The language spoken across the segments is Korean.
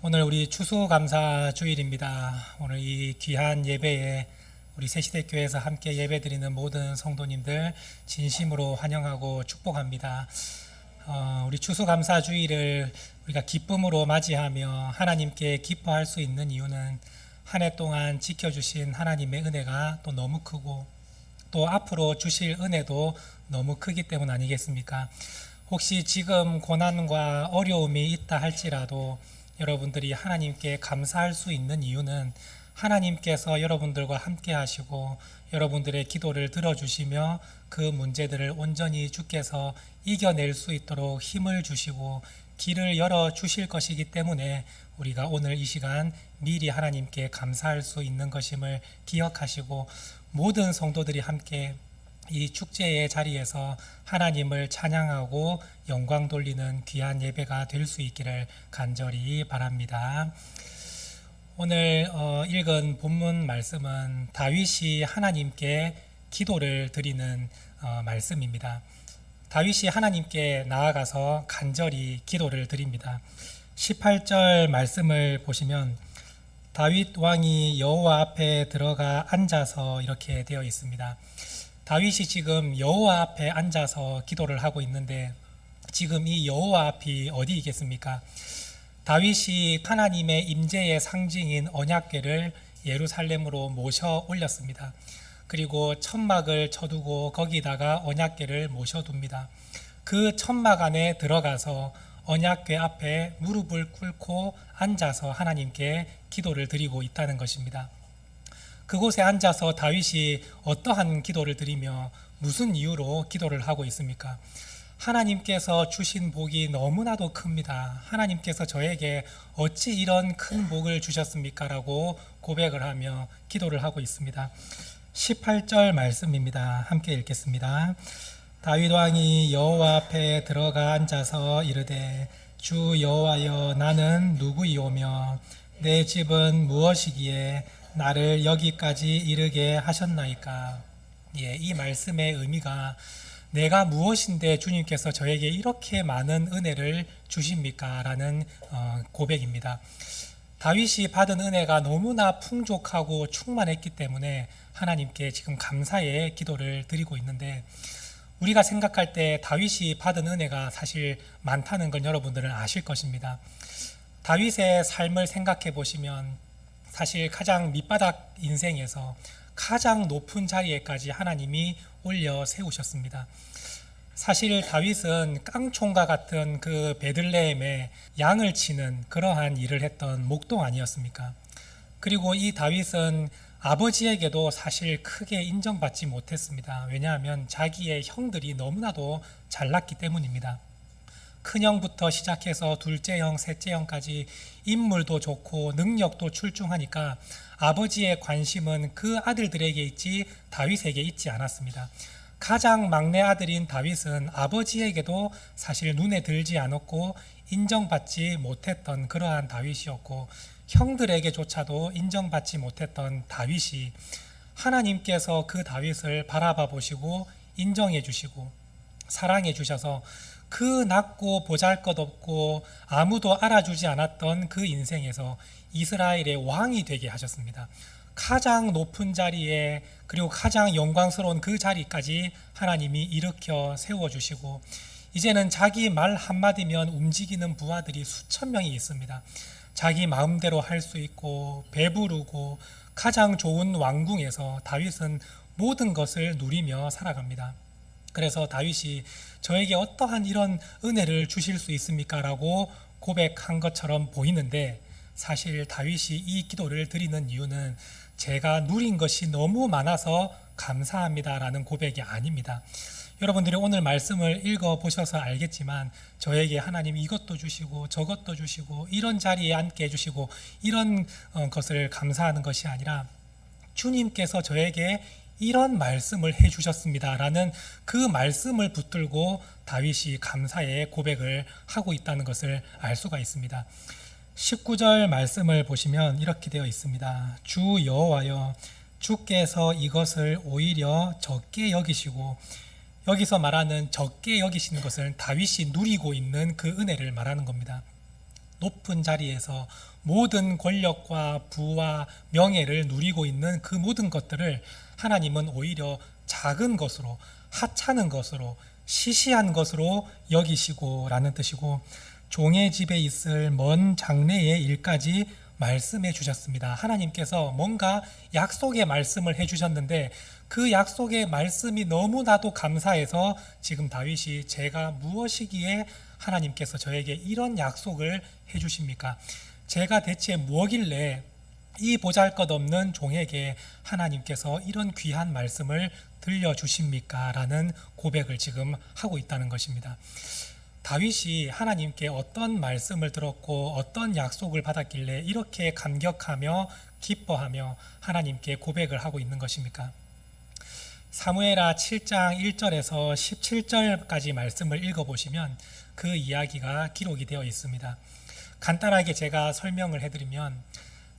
오늘 우리 추수감사 주일입니다. 오늘 이 귀한 예배에 우리 새시대교회에서 함께 예배드리는 모든 성도님들 진심으로 환영하고 축복합니다. 우리 추수감사 주일을 우리가 기쁨으로 맞이하며 하나님께 기뻐할 수 있는 이유는 한 해 동안 지켜주신 하나님의 은혜가 또 너무 크고 또 앞으로 주실 은혜도 너무 크기 때문 아니겠습니까? 혹시 지금 고난과 어려움이 있다 할지라도 여러분들이 하나님께 감사할 수 있는 이유는 하나님께서 여러분들과 함께 하시고 여러분들의 기도를 들어주시며 그 문제들을 온전히 주께서 이겨낼 수 있도록 힘을 주시고 길을 열어 주실 것이기 때문에 우리가 오늘 이 시간 미리 하나님께 감사할 수 있는 것임을 기억하시고 모든 성도들이 함께 이 축제의 자리에서 하나님을 찬양하고 영광 돌리는 귀한 예배가 될 수 있기를 간절히 바랍니다. 오늘 읽은 본문 말씀은 다윗이 하나님께 기도를 드리는 말씀입니다. 다윗이 하나님께 나아가서 간절히 기도를 드립니다. 18절 말씀을 보시면 다윗 왕이 여호와 앞에 들어가 앉아서 이렇게 되어 있습니다. 다윗이 지금 여호와 앞에 앉아서 기도를 하고 있는데 지금 이 여호와 앞이 어디이겠습니까? 다윗이 하나님의 임재의 상징인 언약궤를 예루살렘으로 모셔 올렸습니다. 그리고 천막을 쳐두고 거기다가 언약궤를 모셔둡니다. 그 천막 안에 들어가서 언약궤 앞에 무릎을 꿇고 앉아서 하나님께 기도를 드리고 있다는 것입니다. 그곳에 앉아서 다윗이 어떠한 기도를 드리며 무슨 이유로 기도를 하고 있습니까? 하나님께서 주신 복이 너무나도 큽니다. 하나님께서 저에게 어찌 이런 큰 복을 주셨습니까? 라고 고백을 하며 기도를 하고 있습니다. 18절 말씀입니다. 함께 읽겠습니다. 다윗 왕이 여호와 앞에 들어가 앉아서 이르되 주 여호와여 나는 누구이오며 내 집은 무엇이기에 나를 여기까지 이르게 하셨나이까. 이 말씀의 의미가 내가 무엇인데 주님께서 저에게 이렇게 많은 은혜를 주십니까? 라는 고백입니다. 다윗이 받은 은혜가 너무나 풍족하고 충만했기 때문에 하나님께 지금 감사의 기도를 드리고 있는데 우리가 생각할 때 다윗이 받은 은혜가 사실 많다는 걸 여러분들은 아실 것입니다. 다윗의 삶을 생각해 보시면 사실 가장 밑바닥 인생에서 가장 높은 자리에까지 하나님이 올려 세우셨습니다. 사실 다윗은 깡총과 같은 그 베들레헴에 양을 치는 그러한 일을 했던 목동 아니었습니까? 그리고 이 다윗은 아버지에게도 사실 크게 인정받지 못했습니다. 왜냐하면 자기의 형들이 너무나도 잘났기 때문입니다. 큰형부터 시작해서 둘째 형, 셋째 형까지 인물도 좋고 능력도 출중하니까 아버지의 관심은 그 아들들에게 있지 다윗에게 있지 않았습니다. 가장 막내 아들인 다윗은 아버지에게도 사실 눈에 들지 않았고 인정받지 못했던 그러한 다윗이었고 형들에게조차도 인정받지 못했던 다윗이 하나님께서 그 다윗을 바라봐 보시고 인정해 주시고 사랑해 주셔서 그 낮고 보잘것없고 아무도 알아주지 않았던 그 인생에서 이스라엘의 왕이 되게 하셨습니다. 가장 높은 자리에 그리고 가장 영광스러운 그 자리까지 하나님이 일으켜 세워주시고 이제는 자기 말 한마디면 움직이는 부하들이 수천 명이 있습니다. 자기 마음대로 할 수 있고 배부르고 가장 좋은 왕궁에서 다윗은 모든 것을 누리며 살아갑니다. 그래서 다윗이 저에게 어떠한 이런 은혜를 주실 수 있습니까? 라고 고백한 것처럼 보이는데 사실 다윗이 이 기도를 드리는 이유는 제가 누린 것이 너무 많아서 감사합니다 라는 고백이 아닙니다. 여러분들이 오늘 말씀을 읽어보셔서 알겠지만 저에게 하나님 이것도 주시고 저것도 주시고 이런 자리에 앉게 해주시고 이런 것을 감사하는 것이 아니라 주님께서 저에게 이런 말씀을 해주셨습니다 라는 그 말씀을 붙들고 다윗이 감사의 고백을 하고 있다는 것을 알 수가 있습니다. 19절 말씀을 보시면 이렇게 되어 있습니다. 주 여호와여 주께서 이것을 오히려 적게 여기시고 여기서 말하는 적게 여기시는 것은 다윗이 누리고 있는 그 은혜를 말하는 겁니다. 높은 자리에서 모든 권력과 부와 명예를 누리고 있는 그 모든 것들을 하나님은 오히려 작은 것으로, 하찮은 것으로, 시시한 것으로 여기시고 라는 뜻이고, 종의 집에 있을 먼 장래의 일까지 말씀해 주셨습니다. 하나님께서 뭔가 약속의 말씀을 해 주셨는데 그 약속의 말씀이 너무나도 감사해서 지금 다윗이 제가 무엇이기에 하나님께서 저에게 이런 약속을 해 주십니까? 제가 대체 무엇길래 이 보잘것없는 종에게 하나님께서 이런 귀한 말씀을 들려주십니까? 라는 고백을 지금 하고 있다는 것입니다. 다윗이 하나님께 어떤 말씀을 들었고 어떤 약속을 받았길래 이렇게 감격하며 기뻐하며 하나님께 고백을 하고 있는 것입니까? 사무엘하 7장 1절에서 17절까지 말씀을 읽어보시면 그 이야기가 기록이 되어 있습니다. 간단하게 제가 설명을 해드리면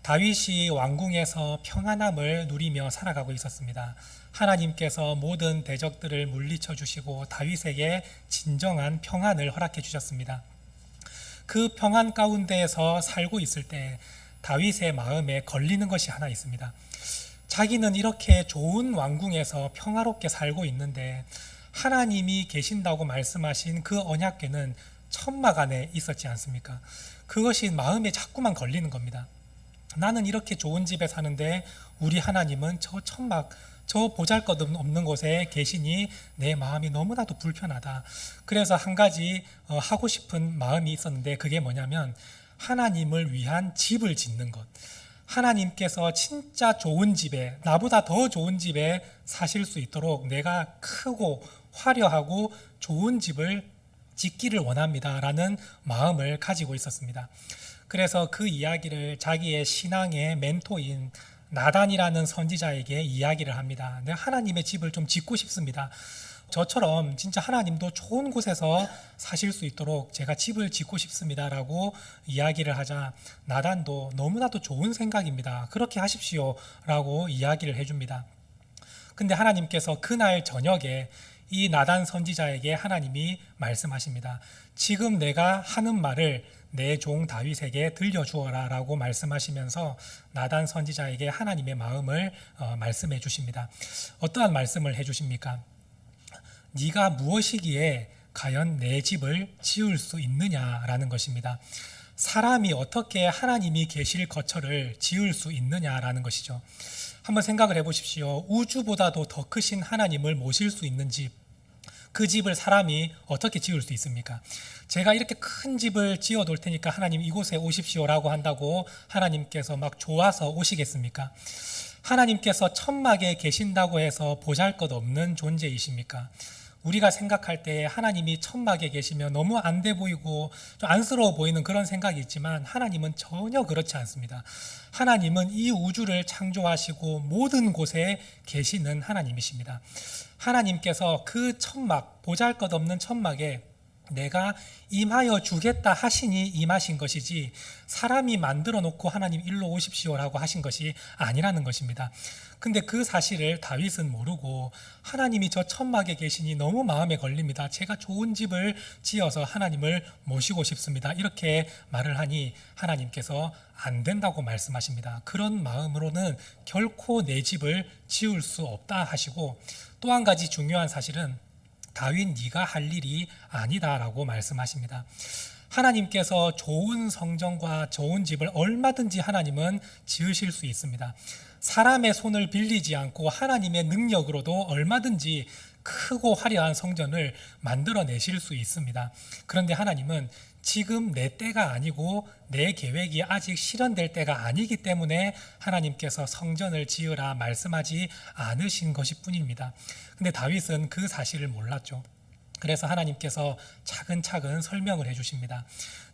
다윗이 왕궁에서 평안함을 누리며 살아가고 있었습니다. 하나님께서 모든 대적들을 물리쳐 주시고 다윗에게 진정한 평안을 허락해 주셨습니다. 그 평안 가운데에서 살고 있을 때 다윗의 마음에 걸리는 것이 하나 있습니다. 자기는 이렇게 좋은 왕궁에서 평화롭게 살고 있는데 하나님이 계신다고 말씀하신 그 언약궤는 천막 안에 있었지 않습니까? 그것이 마음에 자꾸만 걸리는 겁니다. 나는 이렇게 좋은 집에 사는데 우리 하나님은 저 천막, 저 보잘것없는 곳에 계시니 내 마음이 너무나도 불편하다. 그래서 한 가지 하고 싶은 마음이 있었는데 그게 뭐냐면 하나님을 위한 집을 짓는 것. 하나님께서 진짜 좋은 집에, 나보다 더 좋은 집에 사실 수 있도록 내가 크고 화려하고 좋은 집을 짓기를 원합니다 라는 마음을 가지고 있었습니다. 그래서 그 이야기를 자기의 신앙의 멘토인 나단이라는 선지자에게 이야기를 합니다. 내가 하나님의 집을 좀 짓고 싶습니다. 저처럼 진짜 하나님도 좋은 곳에서 사실 수 있도록 제가 집을 짓고 싶습니다 라고 이야기를 하자 나단도 너무나도 좋은 생각입니다. 그렇게 하십시오 라고 이야기를 해줍니다. 근데 하나님께서 그날 저녁에 이 나단 선지자에게 하나님이 말씀하십니다. 지금 내가 하는 말을 내 종 다윗에게 들려주어라 라고 말씀하시면서 나단 선지자에게 하나님의 마음을 말씀해 주십니다. 어떠한 말씀을 해 주십니까? 네가 무엇이기에 과연 내 집을 지을 수 있느냐라는 것입니다. 사람이 어떻게 하나님이 계실 거처를 지을 수 있느냐라는 것이죠. 한번 생각을 해보십시오. 우주보다도 더 크신 하나님을 모실 수 있는 집, 그 집을 사람이 어떻게 지을 수 있습니까? 제가 이렇게 큰 집을 지어 놓을 테니까 하나님 이곳에 오십시오라고 한다고 하나님께서 막 좋아서 오시겠습니까? 하나님께서 천막에 계신다고 해서 보잘것없는 존재이십니까? 우리가 생각할 때 하나님이 천막에 계시면 너무 안 돼 보이고 좀 안쓰러워 보이는 그런 생각이 있지만 하나님은 전혀 그렇지 않습니다. 하나님은 이 우주를 창조하시고 모든 곳에 계시는 하나님이십니다. 하나님께서 그 천막, 보잘것없는 천막에 내가 임하여 주겠다 하시니 임하신 것이지 사람이 만들어 놓고 하나님 일로 오십시오라고 하신 것이 아니라는 것입니다. 근데 그 사실을 다윗은 모르고 하나님이 저 천막에 계시니 너무 마음에 걸립니다. 제가 좋은 집을 지어서 하나님을 모시고 싶습니다. 이렇게 말을 하니 하나님께서 안 된다고 말씀하십니다. 그런 마음으로는 결코 내 집을 지을 수 없다 하시고 또 한 가지 중요한 사실은 다윗 네가 할 일이 아니다라고 말씀하십니다. 하나님께서 좋은 성전과 좋은 집을 얼마든지 하나님은 지으실 수 있습니다. 사람의 손을 빌리지 않고 하나님의 능력으로도 얼마든지 크고 화려한 성전을 만들어내실 수 있습니다. 그런데 하나님은 지금 내 때가 아니고 내 계획이 아직 실현될 때가 아니기 때문에 하나님께서 성전을 지으라 말씀하지 않으신 것일 뿐입니다. 근데 다윗은 그 사실을 몰랐죠. 그래서 하나님께서 차근차근 설명을 해주십니다.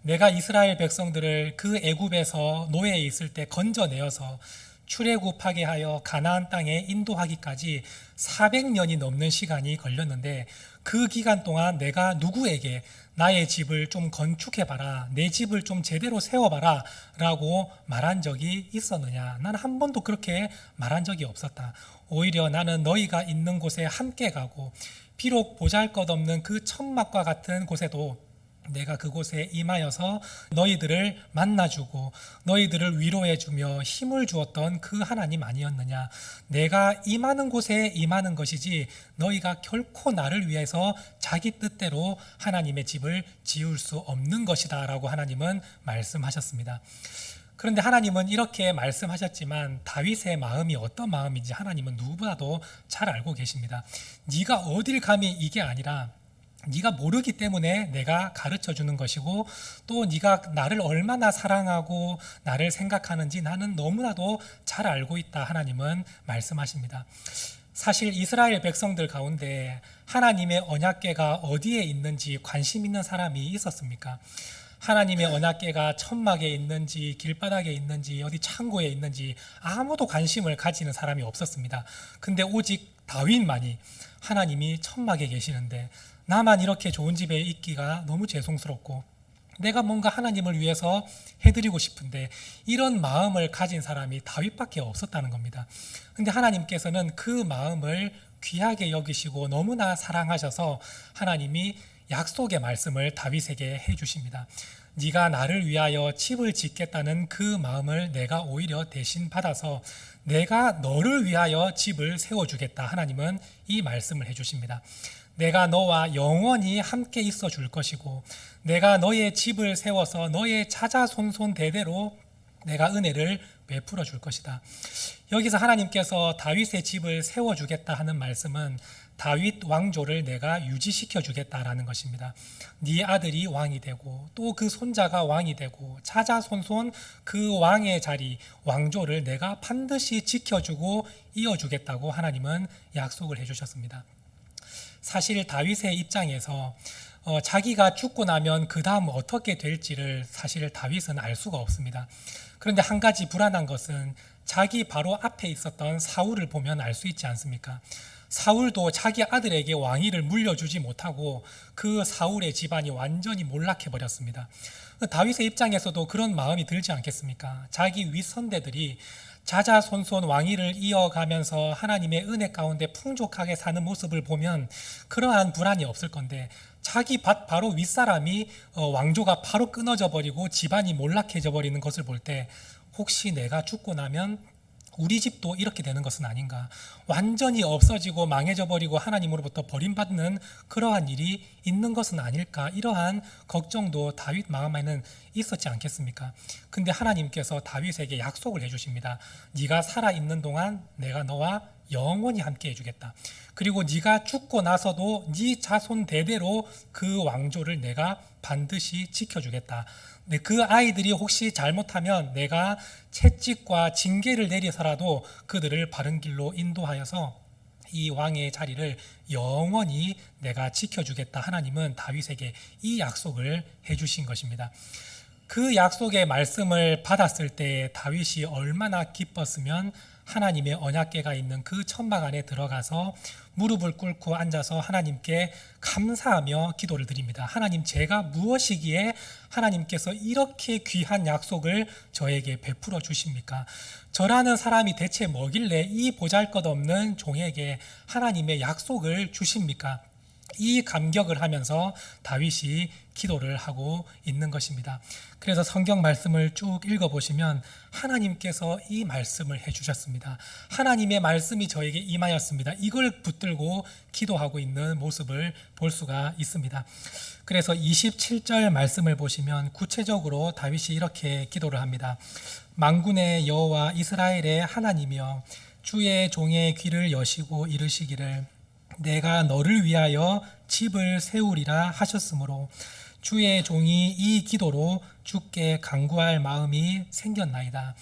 내가 이스라엘 백성들을 그 애굽에서 노예에 있을 때 건져내어서 출애굽하게 하여 가나안 땅에 인도하기까지 400년이 넘는 시간이 걸렸는데 그 기간 동안 내가 누구에게 나의 집을 좀 건축해봐라, 내 집을 좀 제대로 세워봐라 라고 말한 적이 있었느냐? 나는 한 번도 그렇게 말한 적이 없었다. 오히려 나는 너희가 있는 곳에 함께 가고 비록 보잘것없는 그 천막과 같은 곳에도 내가 그곳에 임하여서 너희들을 만나주고 너희들을 위로해주며 힘을 주었던 그 하나님 아니었느냐. 내가 임하는 곳에 임하는 것이지 너희가 결코 나를 위해서 자기 뜻대로 하나님의 집을 지을 수 없는 것이다 라고 하나님은 말씀하셨습니다. 그런데 하나님은 이렇게 말씀하셨지만 다윗의 마음이 어떤 마음인지 하나님은 누구보다도 잘 알고 계십니다. 네가 어딜 감히 이게 아니라 네가 모르기 때문에 내가 가르쳐 주는 것이고 또 네가 나를 얼마나 사랑하고 나를 생각하는지 나는 너무나도 잘 알고 있다 하나님은 말씀하십니다. 사실 이스라엘 백성들 가운데 하나님의 언약궤가 어디에 있는지 관심 있는 사람이 있었습니까? 하나님의 언약궤가 천막에 있는지 길바닥에 있는지 어디 창고에 있는지 아무도 관심을 가지는 사람이 없었습니다. 근데 오직 다윗만이 하나님이 천막에 계시는데 나만 이렇게 좋은 집에 있기가 너무 죄송스럽고 내가 뭔가 하나님을 위해서 해드리고 싶은데 이런 마음을 가진 사람이 다윗밖에 없었다는 겁니다. 근데 하나님께서는 그 마음을 귀하게 여기시고 너무나 사랑하셔서 하나님이 약속의 말씀을 다윗에게 해주십니다. 네가 나를 위하여 집을 짓겠다는 그 마음을 내가 오히려 대신 받아서 내가 너를 위하여 집을 세워주겠다. 하나님은 이 말씀을 해주십니다. 내가 너와 영원히 함께 있어 줄 것이고 내가 너의 집을 세워서 너의 자자손손 대대로 내가 은혜를 베풀어 줄 것이다. 여기서 하나님께서 다윗의 집을 세워주겠다 하는 말씀은 다윗 왕조를 내가 유지시켜 주겠다라는 것입니다. 네 아들이 왕이 되고 또 그 손자가 왕이 되고 자자손손 그 왕의 자리 왕조를 내가 반드시 지켜주고 이어주겠다고 하나님은 약속을 해주셨습니다. 사실 다윗의 입장에서 자기가 죽고 나면 그 다음 어떻게 될지를 사실 다윗은 알 수가 없습니다. 그런데 한 가지 불안한 것은 자기 바로 앞에 있었던 사울을 보면 알 수 있지 않습니까? 사울도 자기 아들에게 왕위를 물려주지 못하고 그 사울의 집안이 완전히 몰락해 버렸습니다. 다윗의 입장에서도 그런 마음이 들지 않겠습니까? 자기 윗선대들이 자자손손 왕위를 이어가면서 하나님의 은혜 가운데 풍족하게 사는 모습을 보면 그러한 불안이 없을 건데 자기 바로 윗사람이 왕조가 바로 끊어져 버리고 집안이 몰락해져 버리는 것을 볼 때 혹시 내가 죽고 나면 우리 집도 이렇게 되는 것은 아닌가, 완전히 없어지고 망해져 버리고 하나님으로부터 버림받는 그러한 일이 있는 것은 아닐까, 이러한 걱정도 다윗 마음에는 있었지 않겠습니까? 근데 하나님께서 다윗에게 약속을 해주십니다. 네가 살아있는 동안 내가 너와 영원히 함께 해주겠다. 그리고 네가 죽고 나서도 네 자손 대대로 그 왕조를 내가 반드시 지켜주겠다. 그 아이들이 혹시 잘못하면 내가 채찍과 징계를 내려서라도 그들을 바른 길로 인도하여서 이 왕의 자리를 영원히 내가 지켜주겠다. 하나님은 다윗에게 이 약속을 해주신 것입니다. 그 약속의 말씀을 받았을 때 다윗이 얼마나 기뻤으면 하나님의 언약궤가 있는 그 천막 안에 들어가서 무릎을 꿇고 앉아서 하나님께 감사하며 기도를 드립니다. 하나님, 제가 무엇이기에 하나님께서 이렇게 귀한 약속을 저에게 베풀어 주십니까? 저라는 사람이 대체 뭐길래 이 보잘것없는 종에게 하나님의 약속을 주십니까? 이 감격을 하면서 다윗이 기도를 하고 있는 것입니다. 그래서 성경 말씀을 쭉 읽어보시면 하나님께서 이 말씀을 해주셨습니다. 하나님의 말씀이 저에게 임하였습니다. 이걸 붙들고 기도하고 있는 모습을 볼 수가 있습니다. 그래서 27절 말씀을 보시면 구체적으로 다윗이 이렇게 기도를 합니다. 만군의 여호와 이스라엘의 하나님이여, 주의 종의 귀를 여시고 이르시기를 내가 너를 위하여 집을 세우리라 하셨으므로 주의 종이 이 기도로 주께 간구할 마음이 생겼나이다.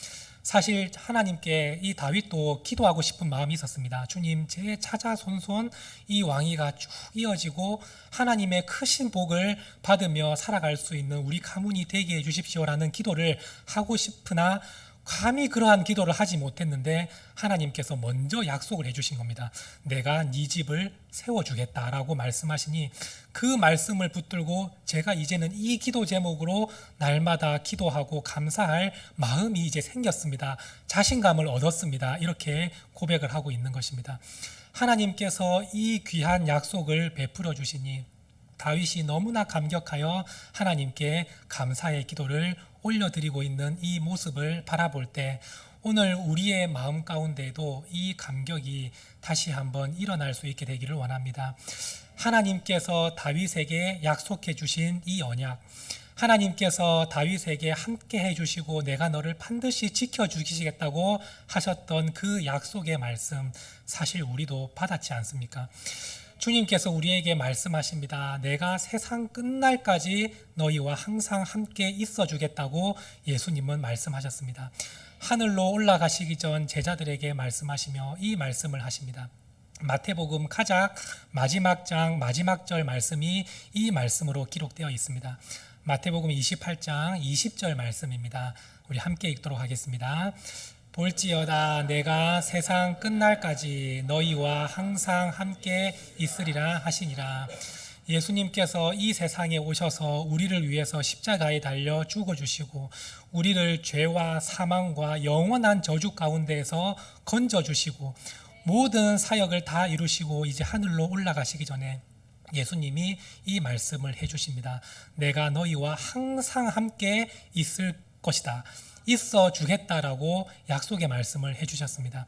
사실 하나님께 이 다윗도 기도하고 싶은 마음이 있었습니다. 주님, 제 자자손손 이 왕위가 쭉 이어지고 하나님의 크신 복을 받으며 살아갈 수 있는 우리 가문이 되게 해주십시오라는 기도를 하고 싶으나 감히 그러한 기도를 하지 못했는데 하나님께서 먼저 약속을 해주신 겁니다. 내가 네 집을 세워주겠다라고 말씀하시니 그 말씀을 붙들고 제가 이제는 이 기도 제목으로 날마다 기도하고 감사할 마음이 이제 생겼습니다. 자신감을 얻었습니다. 이렇게 고백을 하고 있는 것입니다. 하나님께서 이 귀한 약속을 베풀어 주시니 다윗이 너무나 감격하여 하나님께 감사의 기도를 올려드리고 있는 이 모습을 바라볼 때 오늘 우리의 마음 가운데에도 이 감격이 다시 한번 일어날 수 있게 되기를 원합니다. 하나님께서 다윗에게 약속해 주신 이 언약, 하나님께서 다윗에게 함께 해주시고 내가 너를 반드시 지켜주시겠다고 하셨던 그 약속의 말씀, 사실 우리도 받았지 않습니까? 주님께서 우리에게 말씀하십니다. 내가 세상 끝날까지 너희와 항상 함께 있어 주겠다고 예수님은 말씀하셨습니다. 하늘로 올라가시기 전 제자들에게 말씀하시며 이 말씀을 하십니다. 마태복음 가장 마지막 장 마지막 절 말씀이 이 말씀으로 기록되어 있습니다. 마태복음 28장 20절 말씀입니다. 우리 함께 읽도록 하겠습니다. 볼지어다 내가 세상 끝날까지 너희와 항상 함께 있으리라 하시니라. 예수님께서 이 세상에 오셔서 우리를 위해서 십자가에 달려 죽어주시고 우리를 죄와 사망과 영원한 저주 가운데에서 건져주시고 모든 사역을 다 이루시고 이제 하늘로 올라가시기 전에 예수님이 이 말씀을 해주십니다. 내가 너희와 항상 함께 있을 것이다. 있어 주겠다라고 약속의 말씀을 해주셨습니다.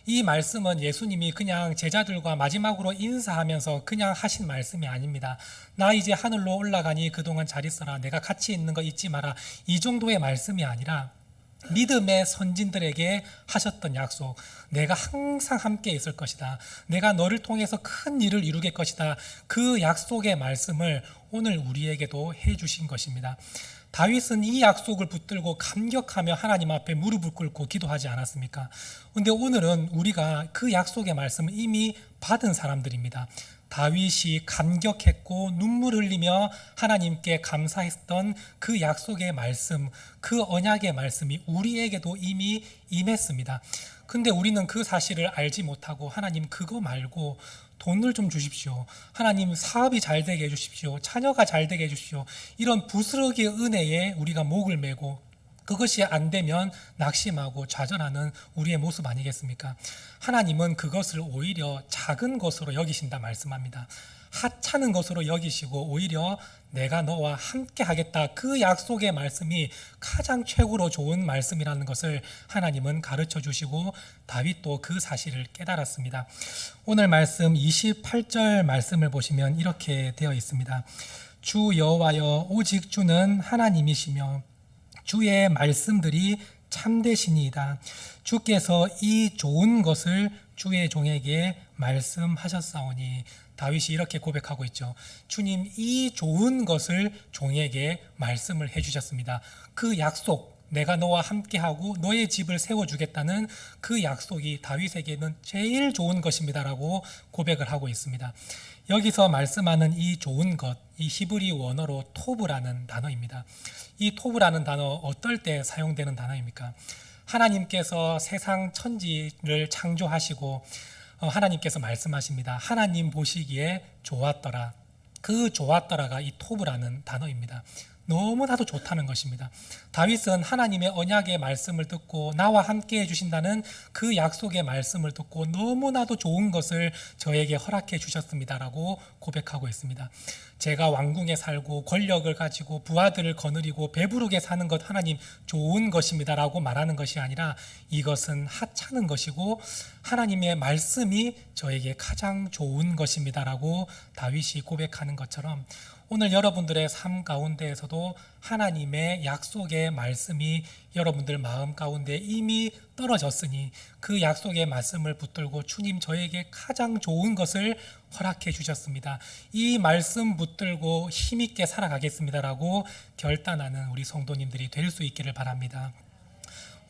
이 말씀은 예수님이 그냥 제자들과 마지막으로 인사하면서 그냥 하신 말씀이 아닙니다. 나 이제 하늘로 올라가니 그동안 잘 있어라. 내가 같이 있는 거 잊지 마라. 이 정도의 말씀이 아니라 믿음의 선진들에게 하셨던 약속, 내가 항상 함께 있을 것이다. 내가 너를 통해서 큰 일을 이루게 것이다. 그 약속의 말씀을 오늘 우리에게도 해주신 것입니다. 다윗은 이 약속을 붙들고 감격하며 하나님 앞에 무릎을 꿇고 기도하지 않았습니까? 그런데 오늘은 우리가 그 약속의 말씀을 이미 받은 사람들입니다. 다윗이 감격했고 눈물 흘리며 하나님께 감사했던 그 약속의 말씀, 그 언약의 말씀이 우리에게도 이미 임했습니다. 근데 우리는 그 사실을 알지 못하고 하나님 그거 말고 돈을 좀 주십시오. 하나님 사업이 잘 되게 해주십시오. 자녀가 잘 되게 해주십시오. 이런 부스러기의 은혜에 우리가 목을 메고 그것이 안 되면 낙심하고 좌절하는 우리의 모습 아니겠습니까? 하나님은 그것을 오히려 작은 것으로 여기신다 말씀합니다. 하찮은 것으로 여기시고 오히려 내가 너와 함께 하겠다, 그 약속의 말씀이 가장 최고로 좋은 말씀이라는 것을 하나님은 가르쳐 주시고 다윗도 그 사실을 깨달았습니다. 오늘 말씀 28절 말씀을 보시면 이렇게 되어 있습니다. 주 여호와여 오직 주는 하나님이시며 주의 말씀들이 참되시니이다. 주께서 이 좋은 것을 주의 종에게 말씀하셨사오니. 다윗이 이렇게 고백하고 있죠. 주님, 이 좋은 것을 종에게 말씀을 해주셨습니다. 그 약속, 내가 너와 함께하고 너의 집을 세워주겠다는 그 약속이 다윗에게는 제일 좋은 것입니다라고 고백을 하고 있습니다. 여기서 말씀하는 이 좋은 것, 이 히브리 원어로 토브라는 단어입니다. 이 토브라는 단어 어떨 때 사용되는 단어입니까? 하나님께서 세상 천지를 창조하시고 하나님께서 말씀하십니다. 하나님 보시기에 좋았더라. 그 좋았더라가 이 토브라는 단어입니다. 너무나도 좋다는 것입니다. 다윗은 하나님의 언약의 말씀을 듣고 나와 함께 해주신다는 그 약속의 말씀을 듣고 너무나도 좋은 것을 저에게 허락해 주셨습니다라고 고백하고 있습니다. 제가 왕궁에 살고 권력을 가지고 부하들을 거느리고 배부르게 사는 것 하나님 좋은 것입니다라고 말하는 것이 아니라 이것은 하찮은 것이고 하나님의 말씀이 저에게 가장 좋은 것입니다라고 다윗이 고백하는 것처럼 오늘 여러분들의 삶 가운데에서도 하나님의 약속의 말씀이 여러분들 마음 가운데 이미 떨어졌으니 그 약속의 말씀을 붙들고 주님 저에게 가장 좋은 것을 허락해 주셨습니다. 이 말씀 붙들고 힘있게 살아가겠습니다라고 결단하는 우리 성도님들이 될 수 있기를 바랍니다.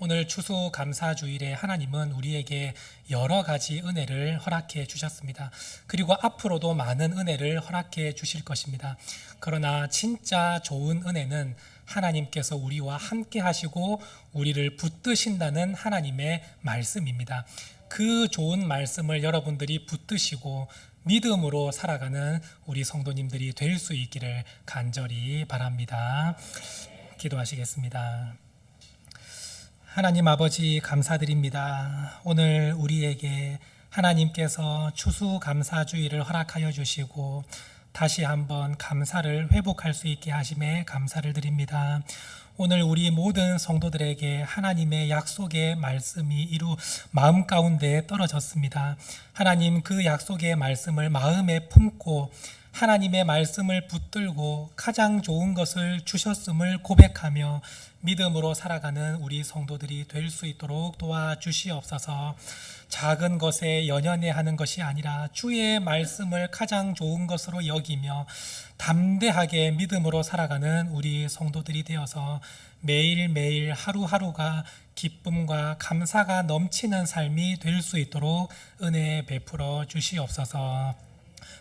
오늘 추수감사주일에 하나님은 우리에게 여러 가지 은혜를 허락해 주셨습니다. 그리고 앞으로도 많은 은혜를 허락해 주실 것입니다. 그러나 진짜 좋은 은혜는 하나님께서 우리와 함께 하시고 우리를 붙드신다는 하나님의 말씀입니다. 그 좋은 말씀을 여러분들이 붙드시고 믿음으로 살아가는 우리 성도님들이 될 수 있기를 간절히 바랍니다. 기도하시겠습니다. 하나님 아버지 감사드립니다. 오늘 우리에게 하나님께서 추수감사주일을 허락하여 주시고 다시 한번 감사를 회복할 수 있게 하심에 감사를 드립니다. 오늘 우리 모든 성도들에게 하나님의 약속의 말씀이 마음 가운데 떨어졌습니다. 하나님, 그 약속의 말씀을 마음에 품고 하나님의 말씀을 붙들고 가장 좋은 것을 주셨음을 고백하며 믿음으로 살아가는 우리 성도들이 될 수 있도록 도와주시옵소서. 작은 것에 연연해 하는 것이 아니라 주의 말씀을 가장 좋은 것으로 여기며 담대하게 믿음으로 살아가는 우리 성도들이 되어서 매일매일 하루하루가 기쁨과 감사가 넘치는 삶이 될 수 있도록 은혜 베풀어 주시옵소서.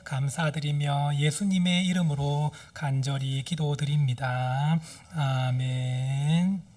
감사드리며 예수님의 이름으로 간절히 기도드립니다. 아멘.